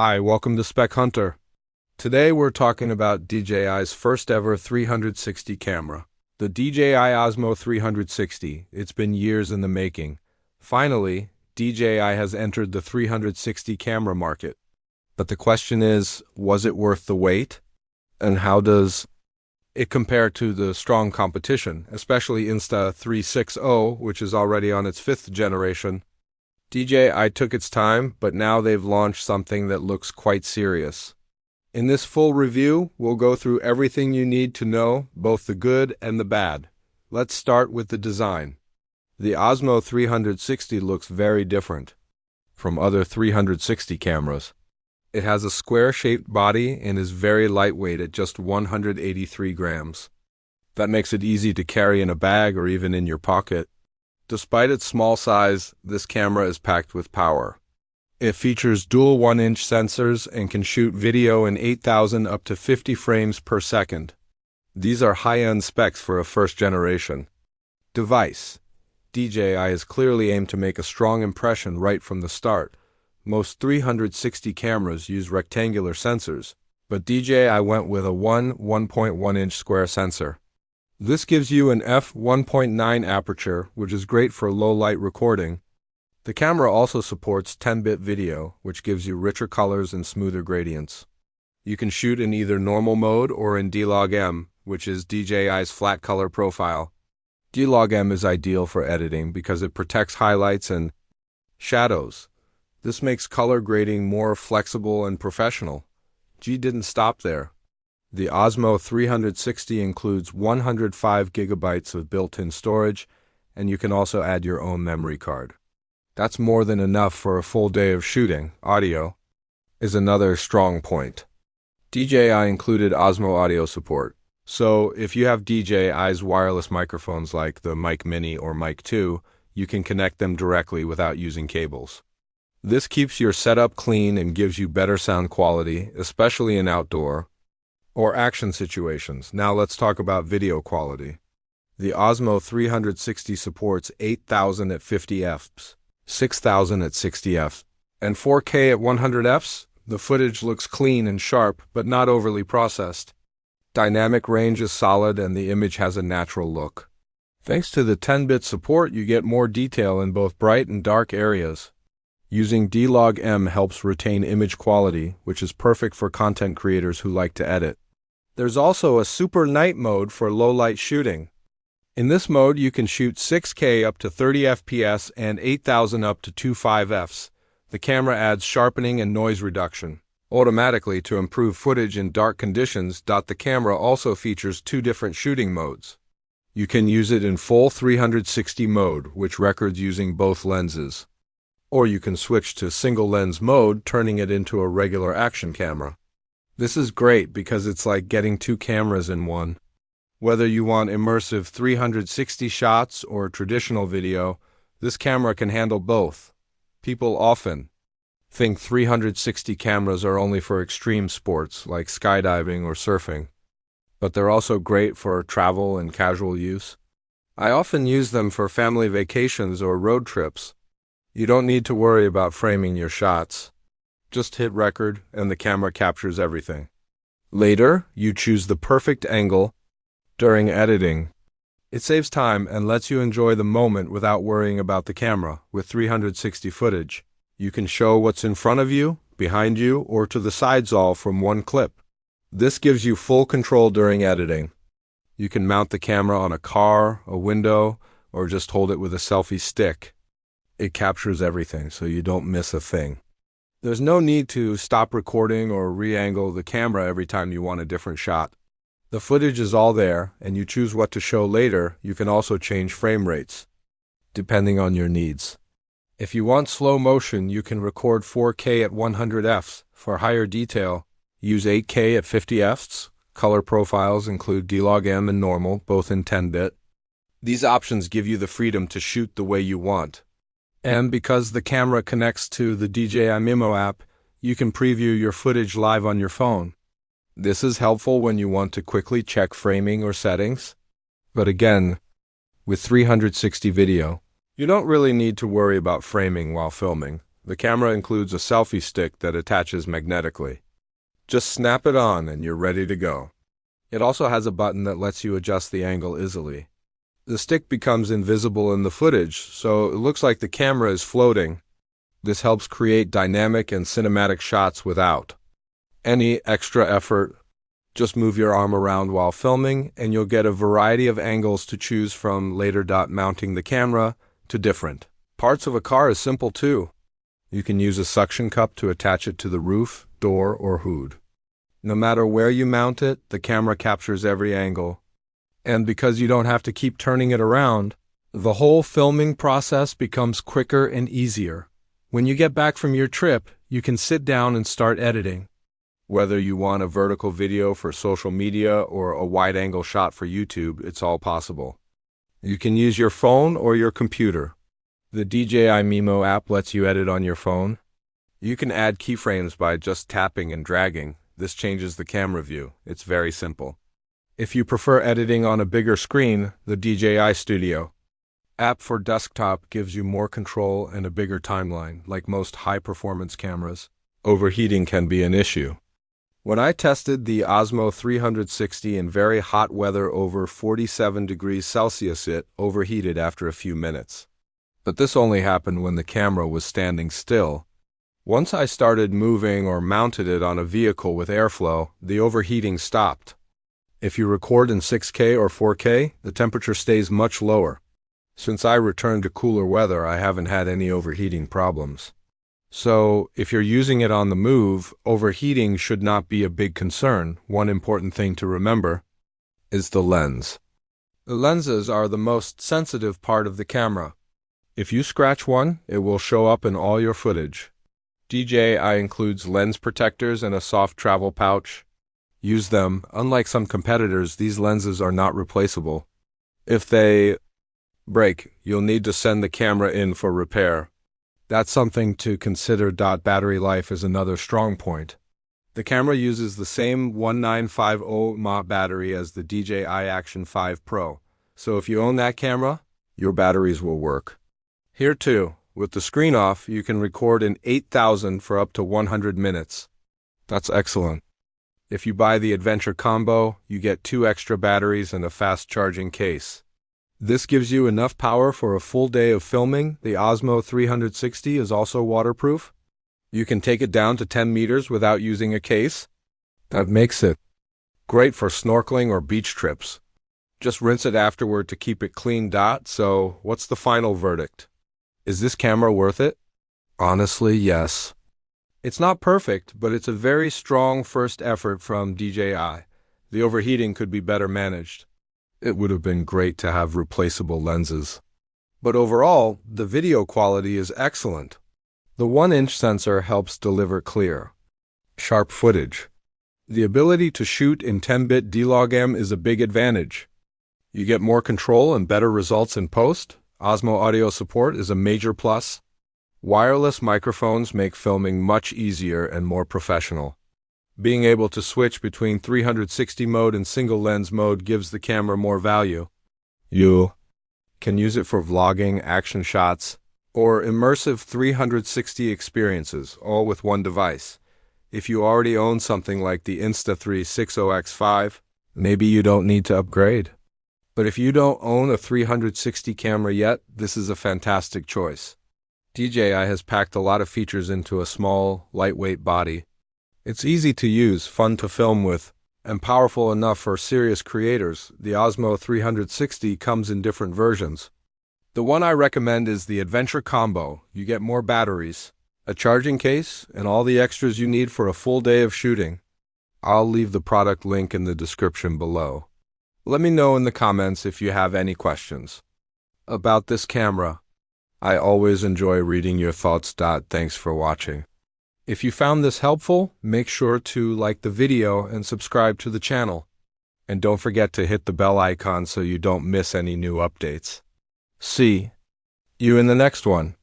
Hi, welcome to Spec Hunter. Today we're talking about DJI's first ever 360 camera. The DJI Osmo 360. It's been years in the making. Finally, DJI has entered the 360 camera market. But the question is, was it worth the wait? And how does it compare to the strong competition, especially Insta360, which is already on its 5th generation? DJI took its time, but now they've launched something that looks quite serious. In this full review, we'll go through everything you need to know, both the good and the bad. Let's start with the design. The Osmo 360 looks very different from other 360 cameras. It has a square-shaped body and is very lightweight at just 183 grams. That makes it easy to carry in a bag or even in your pocket. Despite its small size, this camera is packed with power. It features dual 1-inch sensors and can shoot video in 8,000 up to 50 frames per second. These are high-end specs for a first-generation device. DJI is clearly aimed to make a strong impression right from the start. Most 360 cameras use rectangular sensors, but DJI went with a 1.1-inch square sensor. This gives you an f1.9 aperture, which is great for low-light recording. The camera also supports 10-bit video, which gives you richer colors and smoother gradients. You can shoot in either normal mode or in D-Log-M, which is DJI's flat color profile. D-Log-M is ideal for editing because it protects highlights and shadows. This makes color grading more flexible and professional. G didn't stop there. The Osmo 360 includes 105 gigabytes of built-in storage, and you can also add your own memory card. That's more than enough for a full day of shooting. Audio is another strong point. DJI included Osmo audio support, so if you have DJI's wireless microphones like the Mic Mini or Mic 2, you can connect them directly without using cables. This keeps your setup clean and gives you better sound quality, especially in outdoor or action situations. Now let's talk about video quality. The Osmo 360 supports 8,000 at 50 fps, 6,000 at 60 fps, and 4K at 100 fps. The footage looks clean and sharp, but not overly processed. Dynamic range is solid and the image has a natural look. Thanks to the 10-bit support, you get more detail in both bright and dark areas. Using D-Log-M helps retain image quality, which is perfect for content creators who like to edit. There's also a super night mode for low-light shooting. In this mode, you can shoot 6K up to 30 FPS and 8,000 up to 25 fps. The camera adds sharpening and noise reduction automatically to improve footage in dark conditions. The camera also features 2 different shooting modes. You can use it in full 360 mode, which records using both lenses. Or you can switch to single lens mode, turning it into a regular action camera. This is great because it's like getting 2 cameras in one. Whether you want immersive 360 shots or traditional video, this camera can handle both. People often think 360 cameras are only for extreme sports like skydiving or surfing, but they're also great for travel and casual use. I often use them for family vacations or road trips. You don't need to worry about framing your shots. Just hit record and the camera captures everything. Later, you choose the perfect angle during editing. It saves time and lets you enjoy the moment without worrying about the camera. With 360 footage, you can show what's in front of you, behind you, or to the sides all from one clip. This gives you full control during editing. You can mount the camera on a car, a window, or just hold it with a selfie stick. It captures everything, so you don't miss a thing. There's no need to stop recording or re-angle the camera every time you want a different shot. The footage is all there, and you choose what to show later. You can also change frame rates, depending on your needs. If you want slow motion, you can record 4K at 100 fps. For higher detail, use 8K at 50 fps. Color profiles include D-Log-M and normal, both in 10-bit. These options give you the freedom to shoot the way you want. And because the camera connects to the DJI Mimo app, you can preview your footage live on your phone. This is helpful when you want to quickly check framing or settings. But again, with 360 video, you don't really need to worry about framing while filming. The camera includes a selfie stick that attaches magnetically. Just snap it on and you're ready to go. It also has a button that lets you adjust the angle easily. The stick becomes invisible in the footage, so it looks like the camera is floating. This helps create dynamic and cinematic shots without any extra effort. Just move your arm around while filming, and you'll get a variety of angles to choose from later. Mounting the camera to different parts of a car is simple too. You can use a suction cup to attach it to the roof, door, or hood. No matter where you mount it, the camera captures every angle. And because you don't have to keep turning it around, the whole filming process becomes quicker and easier. When you get back from your trip, you can sit down and start editing. Whether you want a vertical video for social media or a wide-angle shot for YouTube, it's all possible. You can use your phone or your computer. The DJI Mimo app lets you edit on your phone. You can add keyframes by just tapping and dragging. This changes the camera view. It's very simple. If you prefer editing on a bigger screen, the DJI Studio app for desktop gives you more control and a bigger timeline. Like most high-performance cameras, overheating can be an issue. When I tested the Osmo 360 in very hot weather over 47 degrees Celsius, it overheated after a few minutes. But this only happened when the camera was standing still. Once I started moving or mounted it on a vehicle with airflow, the overheating stopped. If you record in 6K or 4K, the temperature stays much lower. Since I returned to cooler weather, I haven't had any overheating problems. So, if you're using it on the move, overheating should not be a big concern. One important thing to remember is the lens. The lenses are the most sensitive part of the camera. If you scratch one, it will show up in all your footage. DJI includes lens protectors and a soft travel pouch. Use them. Unlike some competitors, these lenses are not replaceable. If they break, you'll need to send the camera in for repair. That's something to consider. Battery life is another strong point. The camera uses the same 1950 mAh battery as the DJI Action 5 Pro, so if you own that camera, your batteries will work. Here too, with the screen off, you can record in 8,000 for up to 100 minutes. That's excellent. If you buy the Adventure Combo, you get 2 extra batteries and a fast-charging case. This gives you enough power for a full day of filming. The Osmo 360 is also waterproof. You can take it down to 10 meters without using a case. That makes it great for snorkeling or beach trips. Just rinse it afterward to keep it clean. So, what's the final verdict? Is this camera worth it? Honestly, yes. It's not perfect, but it's a very strong first effort from DJI. The overheating could be better managed. It would have been great to have replaceable lenses. But overall, the video quality is excellent. The 1-inch sensor helps deliver clear, sharp footage. The ability to shoot in 10-bit D-Log-M is a big advantage. You get more control and better results in post. Osmo audio support is a major plus. Wireless microphones make filming much easier and more professional. Being able to switch between 360 mode and single lens mode gives the camera more value. You can use it for vlogging, action shots, or immersive 360 experiences, all with one device. If you already own something like the Insta360X5, maybe you don't need to upgrade. But if you don't own a 360 camera yet, this is a fantastic choice. DJI has packed a lot of features into a small, lightweight body. It's easy to use, fun to film with, and powerful enough for serious creators. The Osmo 360 comes in different versions. The one I recommend is the Adventure Combo. You get more batteries, a charging case, and all the extras you need for a full day of shooting. I'll leave the product link in the description below. Let me know in the comments if you have any questions about this camera. I always enjoy reading your thoughts. Thanks for watching. If you found this helpful, make sure to like the video and subscribe to the channel. And don't forget to hit the bell icon so you don't miss any new updates. See you in the next one.